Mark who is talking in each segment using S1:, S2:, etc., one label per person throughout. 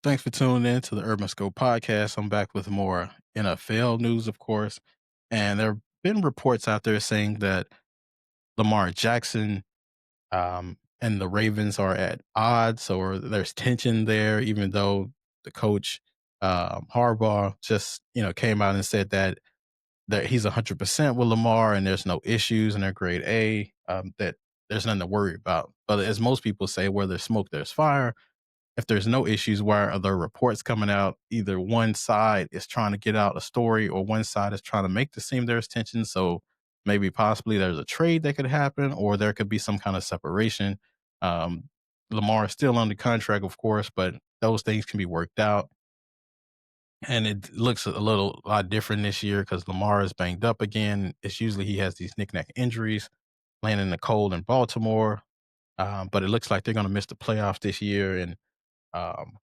S1: Thanks for tuning in to the Urban Scope podcast. I'm back with more NFL news, of course. And there have been reports out there saying that Lamar Jackson and the Ravens are at odds or there's tension there, even though the coach, Harbaugh, just came out and said that he's 100% with Lamar and there's no issues and they're grade A, that there's nothing to worry about. But as most people say, where there's smoke, there's fire. If there's no issues, why are there reports coming out? Either one side is trying to get out a story or one side is trying to make the seem there's tension. So maybe possibly there's a trade that could happen or there could be some kind of separation. Um, Lamar is still under contract, of course, but those things can be worked out. And it looks a lot different this year because Lamar is banged up again. It's usually he has these knick-knack injuries, playing in the cold in Baltimore. But it looks like they're going to miss the playoffs this year. And um,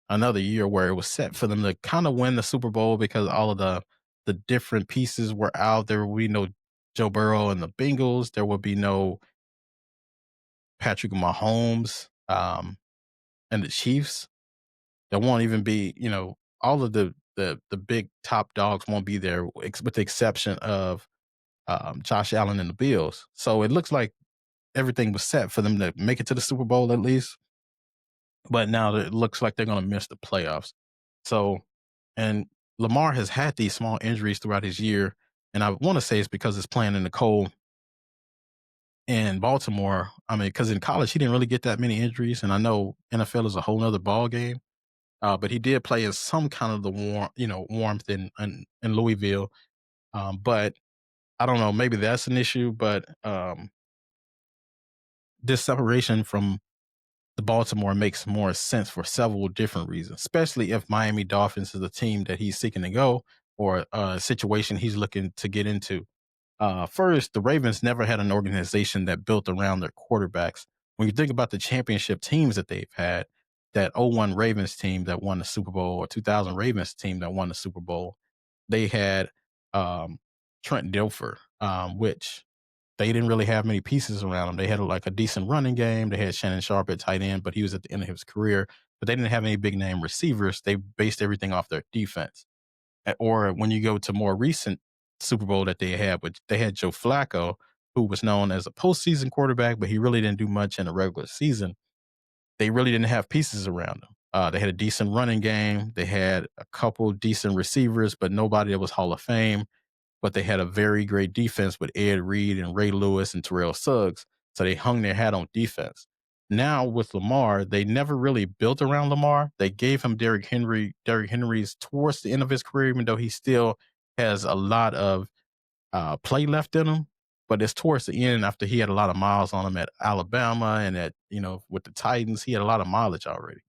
S1: another year where it was set for them to kind of win the Super Bowl because all of the different pieces were out. There will be no Joe Burrow and the Bengals. There will be no Patrick Mahomes and the Chiefs. There won't even be, all of the big top dogs won't be there, with the exception of Josh Allen and the Bills. So it looks like everything was set for them to make it to the Super Bowl at least. But now it looks like they're going to miss the playoffs. So, and Lamar has had these small injuries throughout his year. And I want to say it's because it's playing in the cold in Baltimore. I mean, because in college, he didn't really get that many injuries. And I know NFL is a whole nother ball game. But he did play in some kind of the warmth in Louisville. But I don't know, maybe that's an issue. But this separation from the Baltimore makes more sense for several different reasons, especially if Miami Dolphins is a team that he's seeking to go or a situation he's looking to get into. First, the Ravens never had an organization that built around their quarterbacks. When you think about the championship teams that they've had, that '01 Ravens team that won the Super Bowl or 2000 Ravens team that won the Super Bowl, they had um, Trent Dilfer, which they didn't really have many pieces around him. They had like a decent running game. They had Shannon Sharp at tight end, but he was at the end of his career. But they didn't have any big name receivers. They based everything off their defense. Or when you go to more recent Super Bowl that they had, which they had Joe Flacco, who was known as a postseason quarterback, but he really didn't do much in the regular season. They really didn't have pieces around him. They had a decent running game. They had a couple decent receivers, but nobody that was Hall of Fame, but they had a very great defense with Ed Reed and Ray Lewis and Terrell Suggs. So they hung their hat on defense. Now with Lamar, they never really built around Lamar. They gave him Derrick Henry. Derrick Henry's towards the end of his career, even though he still has a lot of play left in him. But it's towards the end after he had a lot of miles on him at Alabama and at, with the Titans. He had a lot of mileage already.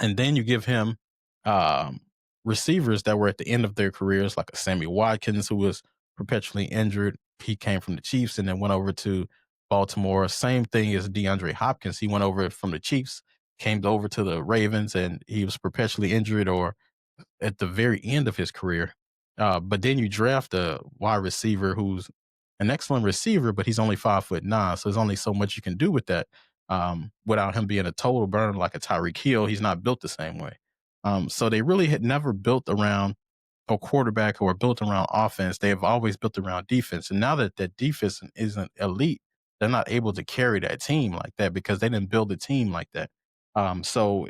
S1: And then you give him um, receivers that were at the end of their careers, like a Sammy Watkins, who was perpetually injured. He came from the Chiefs and then went over to Baltimore. Same thing as DeAndre Hopkins. He went over from the Chiefs, came over to the Ravens, and he was perpetually injured or at the very end of his career. But then you draft a wide receiver who's an excellent receiver, but he's only 5'9", so there's only so much you can do with that. Without him being a total burner like a Tyreek Hill, he's not built the same way. So they really had never built around a quarterback or built around offense. They have always built around defense. And now that that defense isn't elite, they're not able to carry that team like that because they didn't build a team like that. So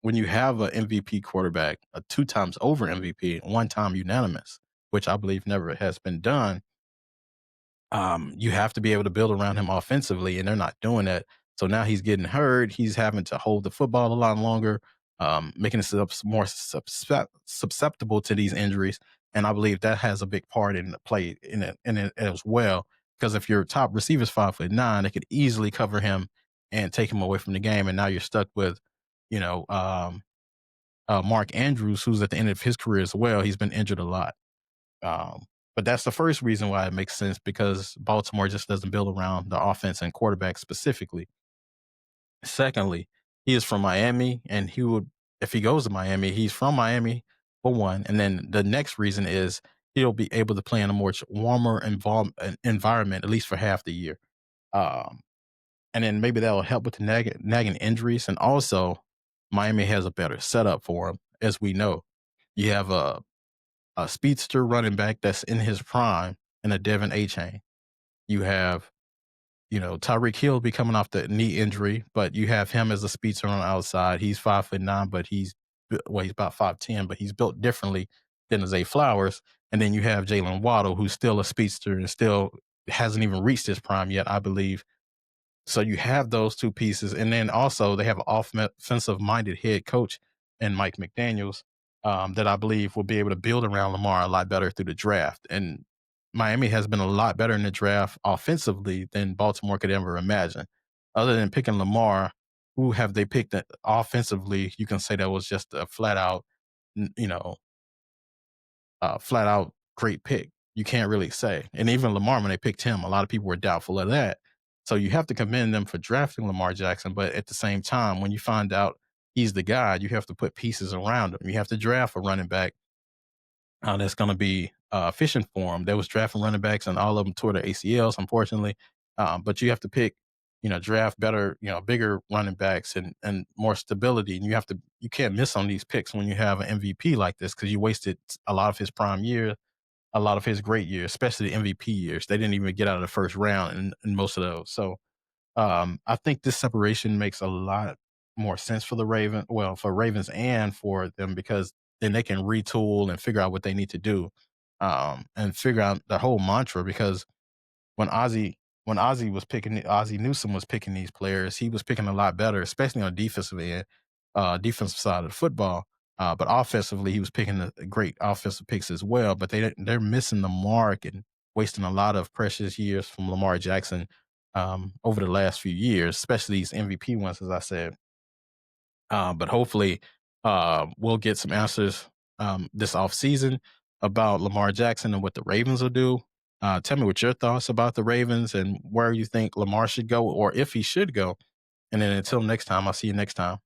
S1: when you have an MVP quarterback, a 2 times over MVP, 1 time unanimous, which I believe never has been done, you have to be able to build around him offensively, and they're not doing that. So now he's getting hurt. He's having to hold the football a lot longer, making himself more susceptible to these injuries. And I believe that has a big part in the play in it as well. Because if your top receiver's 5'9", it could easily cover him and take him away from the game. And now you're stuck with, you know, Mark Andrews, who's at the end of his career as well. He's been injured a lot. Um, but that's the first reason why it makes sense because Baltimore just doesn't build around the offense and quarterback specifically. Secondly, he is from Miami, and he would, if he goes to Miami, he's from Miami for one. And then the next reason is he'll be able to play in a more warmer environment, at least for half the year. Um, and then maybe that will help with the nagging injuries. And also, Miami has a better setup for him, as we know. You have a speedster running back that's in his prime and a Devin A chain. You have, Tyreek Hill be coming off the knee injury, but you have him as a speedster on the outside. He's 5'9", but he's about 5'10", but he's built differently than Zay Flowers. And then you have Jalen Waddle, who's still a speedster and still hasn't even reached his prime yet, I believe. So you have those two pieces, and then also they have an offensive-minded head coach and Mike McDaniels that I believe will be able to build around Lamar a lot better through the draft. And Miami has been a lot better in the draft offensively than Baltimore could ever imagine. Other than picking Lamar, who have they picked offensively? You can say that was just a flat out, you know, flat out great pick. You can't really say. And even Lamar, when they picked him, a lot of people were doubtful of that. So you have to commend them for drafting Lamar Jackson. But at the same time, when you find out he's the guy, you have to put pieces around him. You have to draft a running back that's going to be efficient for him. There was drafting running backs, and all of them tore their ACLs, unfortunately. But you have to pick, draft better, bigger running backs and more stability. And you can't miss on these picks when you have an MVP like this, because you wasted a lot of his prime year, a lot of his great years, especially the MVP years. They didn't even get out of the first round in most of those. So I think this separation makes a lot more sense for the for Ravens and for them, because then they can retool and figure out what they need to do, and figure out the whole mantra. Because when Ozzie Newsome was picking these players, he was picking a lot better, especially on defensive end, defensive side of the football. But offensively, he was picking the great offensive picks as well. But they're missing the mark and wasting a lot of precious years from Lamar Jackson over the last few years, especially these MVP ones, as I said. But hopefully, we'll get some answers this offseason about Lamar Jackson and what the Ravens will do. Tell me what your thoughts about the Ravens and where you think Lamar should go, or if he should go. And then until next time, I'll see you next time.